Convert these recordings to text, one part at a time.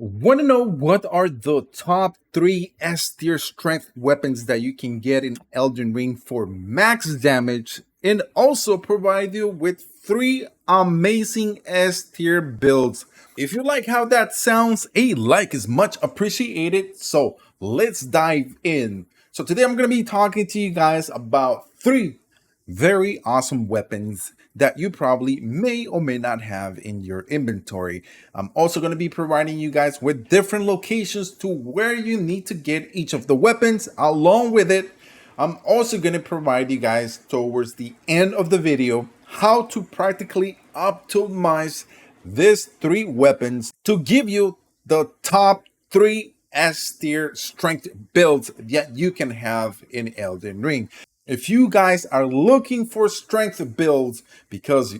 Want to know what are the top 3 S tier strength weapons that you can get in Elden Ring for max damage, and also provide you with 3 amazing S tier builds? If you like how that sounds, a like is much appreciated. So let's dive in. So today I'm going to be talking to you guys about 3 very awesome weapons that you probably may or may not have in your inventory. I'm also going to be providing you guys with different locations to where you need to get each of the weapons. Along with it, I'm also going to provide you guys towards the end of the video how to practically optimize these 3 weapons to give you the top 3 S tier strength builds that you can have in Elden Ring. If you guys are looking for strength builds, because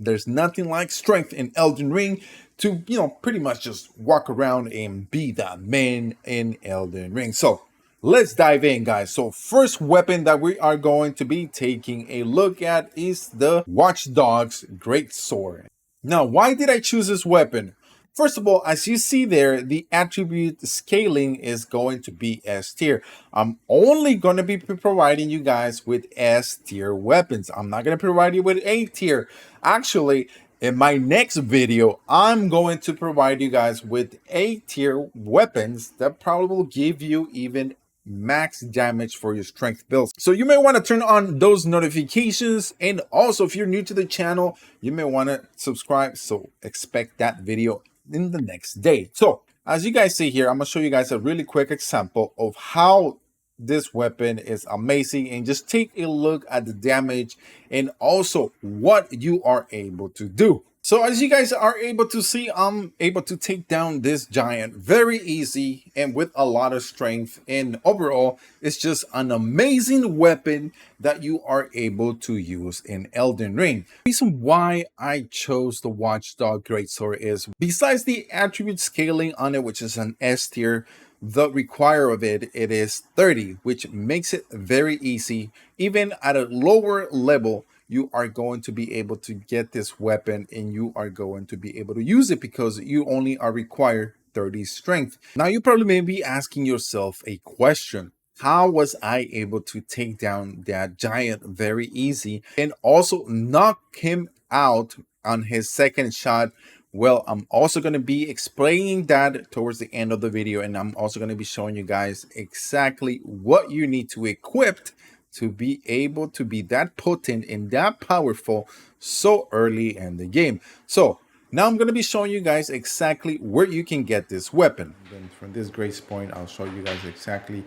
there's nothing like strength in Elden Ring to pretty much just walk around and be that man in Elden Ring. So let's dive in, guys. So first weapon that we are going to be taking a look at is the Watchdog's Great Sword. Now, why did I choose this weapon? First of all, as you see there, the attribute scaling is going to be S tier. I'm only going to be providing you guys with S tier weapons. I'm not going to provide you with A tier. Actually, in my next video, I'm going to provide you guys with A tier weapons that probably will give you even max damage for your strength builds. So you may want to turn on those notifications, and also if you're new to the channel, you may want to subscribe, so expect that video in the next day. So as you guys see here, I'm gonna show you guys a really quick example of how this weapon is amazing, and just take a look at the damage and also what you are able to do. So as you guys are able to see, I'm able to take down this giant very easy and with a lot of strength, and overall it's just an amazing weapon that you are able to use in Elden Ring. The reason why I chose the Watchdog Greatsword is, besides the attribute scaling on it, which is an S tier, the require of it is 30, which makes it very easy. Even at a lower level, you are going to be able to get this weapon and you are going to be able to use it because you only are required 30 strength. Now you probably may be asking yourself a question. How was I able to take down that giant very easy and also knock him out on his second shot? Well, I'm also going to be explaining that towards the end of the video, and I'm also going to be showing you guys exactly what you need to equip to be able to be that potent and that powerful so early in the game. So now I'm going to be showing you guys exactly where you can get this weapon. Then from this grace point, I'll show you guys exactly.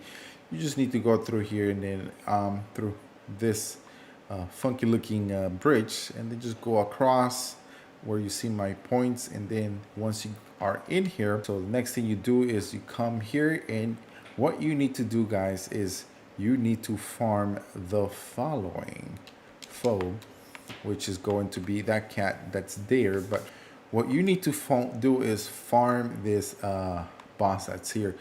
You just need to go through here and then through this funky looking bridge, and then just go across where you see my points. And then once you are in here, so the next thing you do is you come here, and what you need to do, guys, is you need to farm the following foe, which is going to be that cat that's there. But what you need to do is farm this boss that's here.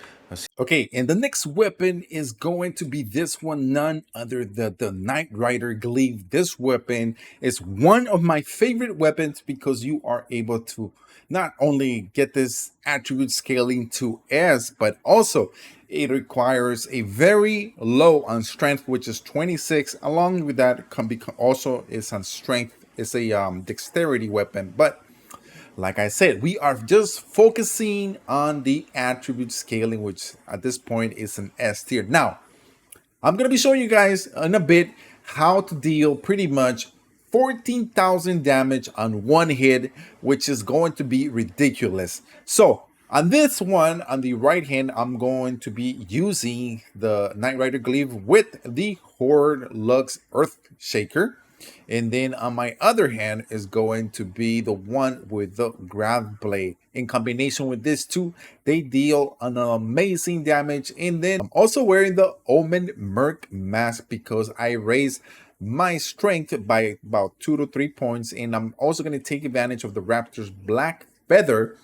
Okay, and the next weapon is going to be this one, none other than the Knight Rider Glaive. This weapon is one of my favorite weapons because you are able to not only get this attribute scaling to S, but also it requires a very low on strength, which is 26. Along with that, also is on strength. It's a dexterity weapon, but like I said, we are just focusing on the attribute scaling, which at this point is an S tier. Now, I'm going to be showing you guys in a bit how to deal pretty much 14,000 damage on one hit, which is going to be ridiculous. So on this one, on the right hand, I'm going to be using the Knight Rider Glaive with the Horde Lux Earth Shaker. And then on my other hand is going to be the one with the Grav Blade. In combination with this two, they deal an amazing damage. And then I'm also wearing the Omen Merc Mask because I raised my strength by about 2 to 3 points. And I'm also going to take advantage of the Raptor's Black Feather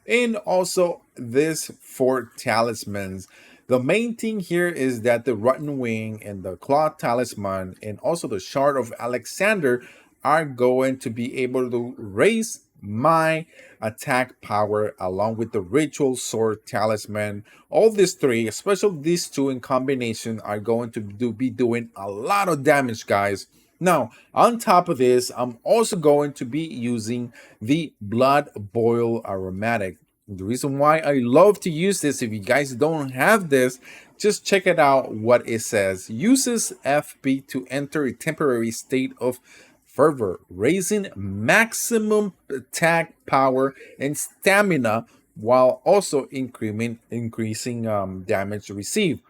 and also this 4 talismans. The main thing here is that the Rotten Wing and the Claw Talisman and also the Shard of Alexander are going to be able to raise my attack power along with the ritual sword talisman. All these three, especially these two in combination, are going to be doing a lot of damage, guys. Now, on top of this, I'm also going to be using the Blood Boil Aromatic. The reason why I love to use this, if you guys don't have this, just check it out what it says. Uses FP to enter a temporary state of fervor, raising maximum attack power and stamina while also increasing damage received.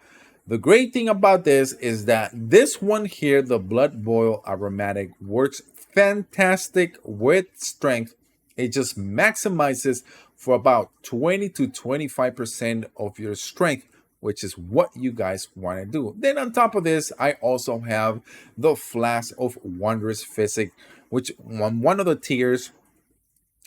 The great thing about this is that this one here, the Blood Boil Aromatic, works fantastic with strength. It just maximizes for about 20 to 25% of your strength, which is what you guys want to do. Then on top of this, I also have the Flask of Wondrous Physic, which on one of the tiers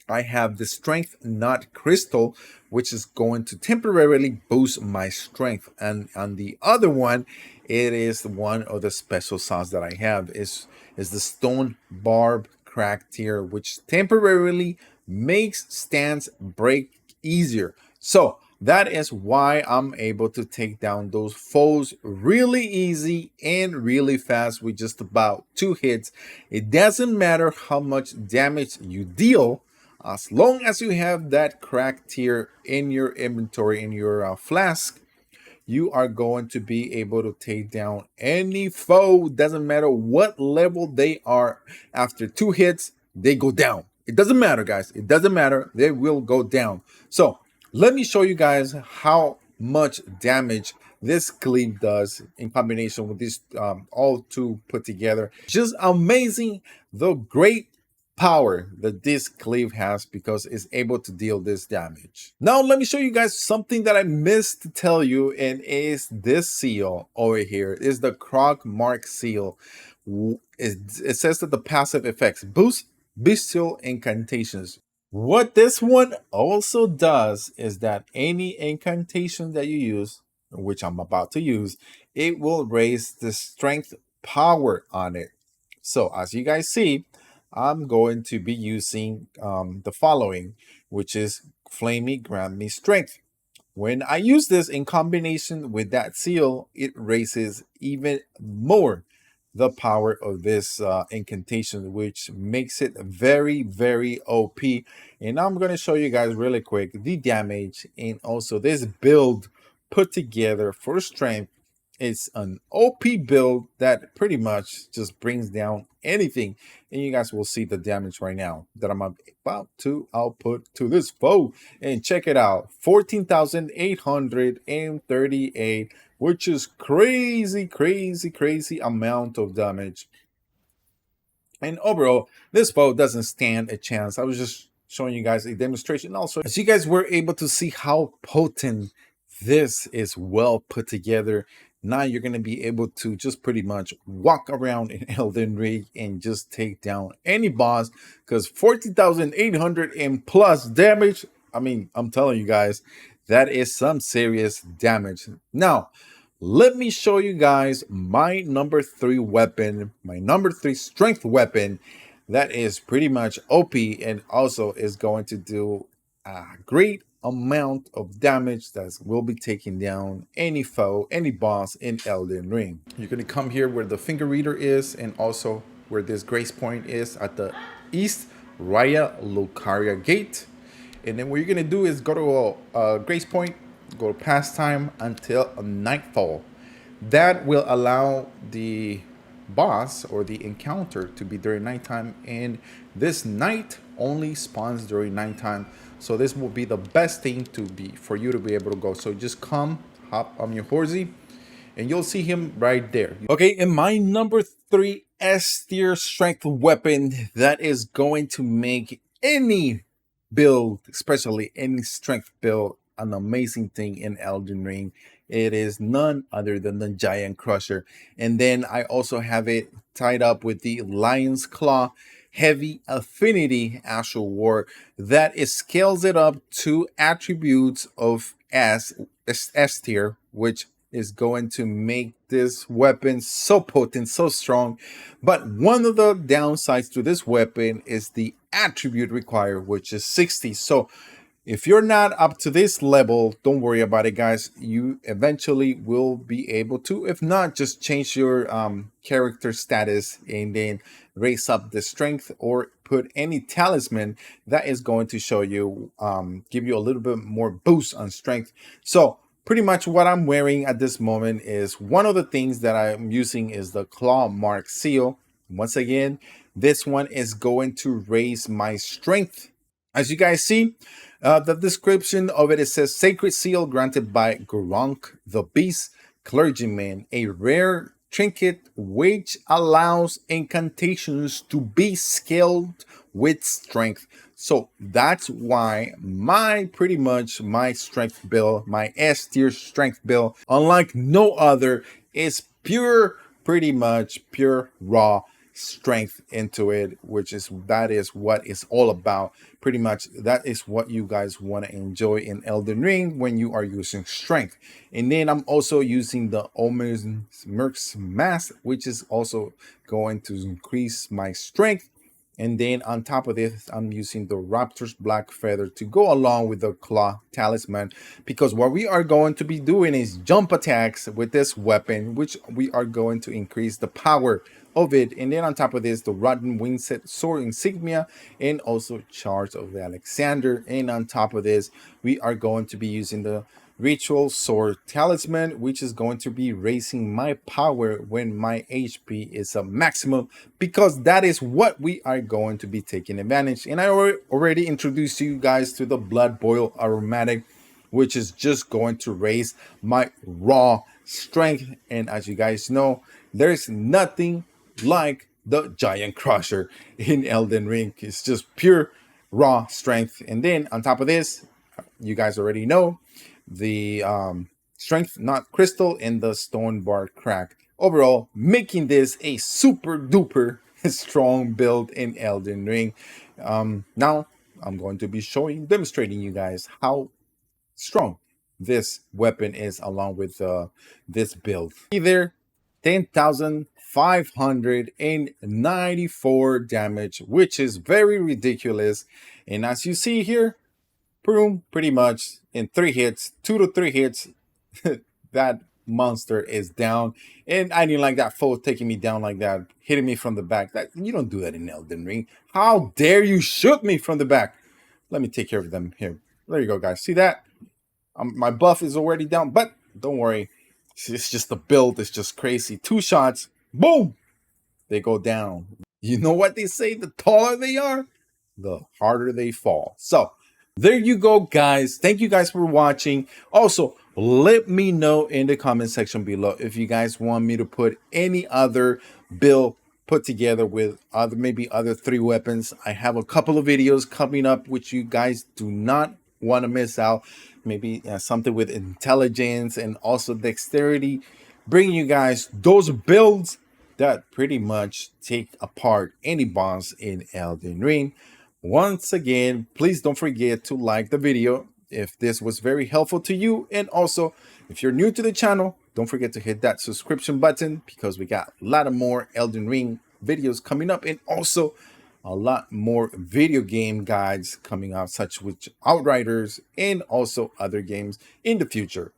I have the Strength Nut Crystal, which is going to temporarily boost my strength. And on the other one, it is one of the special sauce that I have is the Stone Barb Crack tier, which temporarily makes stance break easier. So that is why I'm able to take down those foes really easy and really fast with just about 2 hits. It doesn't matter how much damage you deal, as long as you have that crack tier in your inventory, in your flask, you are going to be able to take down any foe. Doesn't matter what level they are. After 2 hits, they go down. It doesn't matter, guys. It doesn't matter. They will go down. So let me show you guys how much damage this cleave does in combination with these all two put together. Just amazing. The great power that this cleave has because it's able to deal this damage. Now let me show you guys something that I missed to tell you, and is this seal over here. Is the Krog Mark seal. It says that the passive effects boost bestial incantations. What this one also does is that any incantation that you use, which I'm about to use, it will raise the strength power on it. So as you guys see, I'm going to be using the following, which is Flamey Grant Me Strength. When I use this in combination with that seal, it raises even more the power of this incantation, which makes it very, very OP. And I'm going to show you guys really quick the damage and also this build put together for strength. It's an OP build that pretty much just brings down anything. And you guys will see the damage right now that I'm about to output to this foe. And check it out, 14,838, which is crazy, crazy, crazy amount of damage. And overall, this foe doesn't stand a chance. I was just showing you guys a demonstration. Also, as you guys were able to see how potent this is, well put together. Now you're going to be able to just pretty much walk around in Elden Ring and just take down any boss, because 40,800 and plus damage. I mean, I'm telling you guys, that is some serious damage. Now, let me show you guys my number 3 weapon, my number 3 strength weapon that is pretty much OP and also is going to do a great amount of damage that will be taking down any foe, any boss in Elden Ring. You're going to come here where the finger reader is and also where this grace point is at the East Raya Lucaria gate. And then what you're going to do is go to a grace point, go to pastime until nightfall. That will allow the boss or the encounter to be during nighttime, and this night only spawns during nighttime. So this will be the best thing to be for you to be able to go. So just come, hop on your horsey, and you'll see him right there. Okay, and my number 3 S tier strength weapon that is going to make any build, especially any strength build, an amazing thing in Elden Ring. It is none other than the Giant Crusher. And then I also have it tied up with the Lion's Claw Heavy Affinity Astral War that it scales it up to attributes of S tier, which is going to make this weapon so potent, so strong. But one of the downsides to this weapon is the attribute required, which is 60. So if you're not up to this level, don't worry about it, guys. You eventually will be able to. If not, just change your character status and then raise up the strength, or put any talisman that is going to show you, give you a little bit more boost on strength. So pretty much what I'm wearing at this moment is, one of the things that I'm using is the claw mark seal. Once again, this one is going to raise my strength. As you guys see, the description of it, it says sacred seal granted by Gurunk the Beast clergyman, a rare trinket which allows incantations to be scaled with strength. So that's why pretty much my strength build, my S tier strength build, unlike no other, is pretty much pure raw strength into it, that is what it's all about. Pretty much that is what you guys want to enjoy in Elden Ring when you are using strength. And then I'm also using the Merc's mask, which is also going to increase my strength. And then on top of this, I'm using the Raptor's Black Feather to go along with the Claw Talisman, because what we are going to be doing is jump attacks with this weapon, which we are going to increase the power of it. And then on top of this, the Rotten Wingset Sword Insignia, and also Charge of Alexander. And on top of this, we are going to be using the Ritual Sword Talisman, which is going to be raising my power when my HP is a maximum, because that is what we are going to be taking advantage. And I already introduced you guys to the Blood Boil Aromatic, which is just going to raise my raw strength. And as you guys know, there's nothing like the Giant Crusher in Elden Ring. It's just pure raw strength. And then on top of this, you guys already know the strength not crystal and the stone bar crack, overall making this a super duper strong build in Elden Ring. Now I'm going to be demonstrating you guys how strong this weapon is along with this build. Either 10,594 damage, which is very ridiculous. And as you see here, boom, pretty much in 3 hits, 2 to 3 hits, that monster is down. And I didn't like that foe taking me down like that, hitting me from the back. That, you don't do that in Elden Ring. How dare you shoot me from the back? Let me take care of them here. There you go, guys. See that? My buff is already down, but don't worry. It's just the build. It's just crazy. 2 shots, boom, they go down. You know what they say? The taller they are, the harder they fall. So there you go, guys. Thank you guys for watching. Also, let me know in the comment section below if you guys want me to put any other build put together with maybe other 3 weapons. I have a couple of videos coming up which you guys do not want to miss out. Maybe something with intelligence and also dexterity, bringing you guys those builds that pretty much take apart any boss in Elden Ring. Once again, please don't forget to like the video if this was very helpful to you. And also, if you're new to the channel, don't forget to hit that subscription button, because we got a lot of more Elden Ring videos coming up, and also a lot more video game guides coming out, such with Outriders and also other games in the future.